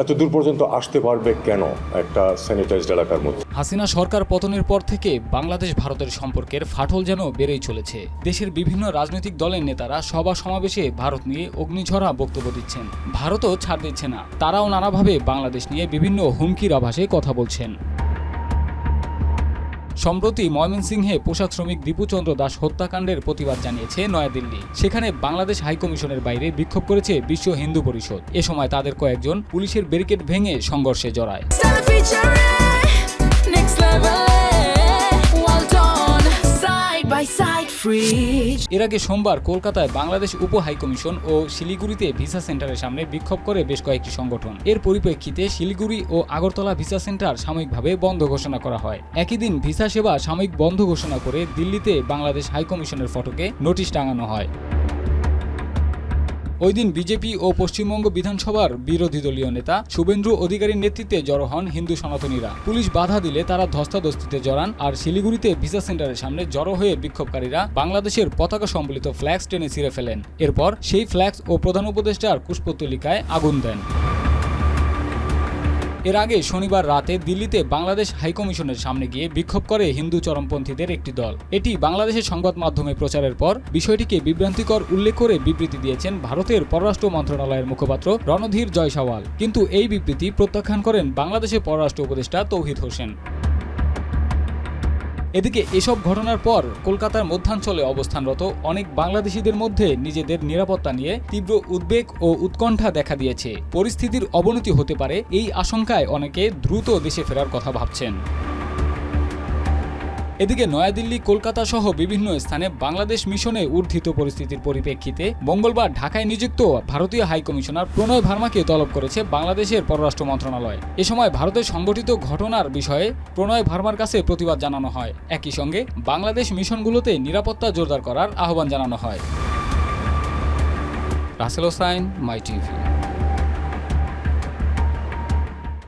এত দূর পর্যন্ত আসতে পারবে কেন একটা স্যানিটাইজড এলাকার মধ্যে? হাসিনা সরকার পতনের পর থেকে বাংলাদেশ ভারতের সম্পর্কের ফাটল যেন বেড়েই চলেছে। দেশের বিভিন্ন রাজনৈতিক দলের নেতারা সভা সমাবেশে ভারত নিয়ে অগ্নিঝরা বক্তব্য দিচ্ছেন। ভারতও ছাড় দিচ্ছে না, তারাও নানাভাবে বাংলাদেশ নিয়ে বিভিন্ন হুমকির আভাসে কথা বলছেন। সম্প্রতি ময়মনসিংহে পোশাক শ্রমিক দীপুচন্দ্র দাস হত্যাকাণ্ডের প্রতিবাদ জানিয়েছে নয়াদিল্লি। সেখানে বাংলাদেশ হাইকমিশনের বাইরে বিক্ষোভ করেছে বিশ্ব হিন্দু পরিষদ। এ সময় তাদের কয়েকজন পুলিশের ব্যারিকেড ভেঙে সংঘর্ষে জড়ায়। এর আগে সোমবার কলকাতায় বাংলাদেশ উপ হাইকমিশন ও শিলিগুড়িতে ভিসা সেন্টারের সামনে বিক্ষোভ করে বেশ কয়েকটি সংগঠন। এর পরিপ্রেক্ষিতে শিলিগুড়ি ও আগরতলা ভিসা সেন্টার সাময়িকভাবে বন্ধ ঘোষণা করা হয়। একই দিন ভিসা সেবা সাময়িক বন্ধ ঘোষণা করে দিল্লিতে বাংলাদেশ হাইকমিশনের ফটকে নোটিশ টাঙানো হয়। ওই দিন বিজেপি ও পশ্চিমবঙ্গ বিধানসভার বিরোধী দলীয় নেতা শুভেন্দু অধিকারীর নেতৃত্বে জড়ো হন হিন্দু সনাতনীরা। পুলিশ বাধা দিলে তারা ধস্তাধস্তিতে জড়ান। আর শিলিগুড়িতে ভিসা সেন্টারের সামনে জড়ো হয়ে বিক্ষোভকারীরা বাংলাদেশের পতাকা সম্বলিত ফ্ল্যাক্স টেনে ছিঁড়ে ফেলেন। এরপর সেই ফ্ল্যাক্স ও প্রধান উপদেষ্টার কুশপুত্তলিকায় আগুন দেন। এর আগে শনিবার রাতে দিল্লিতে বাংলাদেশ হাইকমিশনের সামনে গিয়ে বিক্ষোভ করে হিন্দু চরমপন্থীদের একটি দল। এটি বাংলাদেশের সংবাদ মাধ্যমে প্রচারের পর বিষয়টিকে বিভ্রান্তিকর উল্লেখ করে বিবৃতি দিয়েছেন ভারতের পররাষ্ট্র মন্ত্রণালয়ের মুখপাত্র রণধীর জয়সওয়াল। কিন্তু এই বিবৃতি প্রত্যাখ্যান করেন বাংলাদেশের পররাষ্ট্র উপদেষ্টা তৌহিদ হোসেন। এদিকে এসব ঘটনার পর কলকাতার মধ্যাঞ্চলে অবস্থানরত অনেক বাংলাদেশিদের মধ্যে নিজেদের নিরাপত্তা নিয়ে তীব্র উদ্বেগ ও উৎকণ্ঠা দেখা দিয়েছে। পরিস্থিতির অবনতি হতে পারে এই আশঙ্কায় অনেকে দ্রুত দেশে ফেরার কথা ভাবছেন। এদিকে নয়াদিল্লি, কলকাতা সহ বিভিন্ন স্থানে বাংলাদেশ মিশনে ঊর্ধ্বিত পরিস্থিতির পরিপ্রেক্ষিতে মঙ্গলবার ঢাকায় নিযুক্ত ভারতীয় হাইকমিশনার প্রণয় ভার্মাকে তলব করেছে বাংলাদেশের পররাষ্ট্র মন্ত্রণালয়। এ সময় ভারতের সংঘটিত ঘটনার বিষয়ে প্রণয় ভার্মার কাছে প্রতিবাদ জানানো হয়। একই সঙ্গে বাংলাদেশ মিশনগুলোতে নিরাপত্তা জোরদার করার আহ্বান জানানো হয়। রাসেল হোসাইন, মাই টিভি।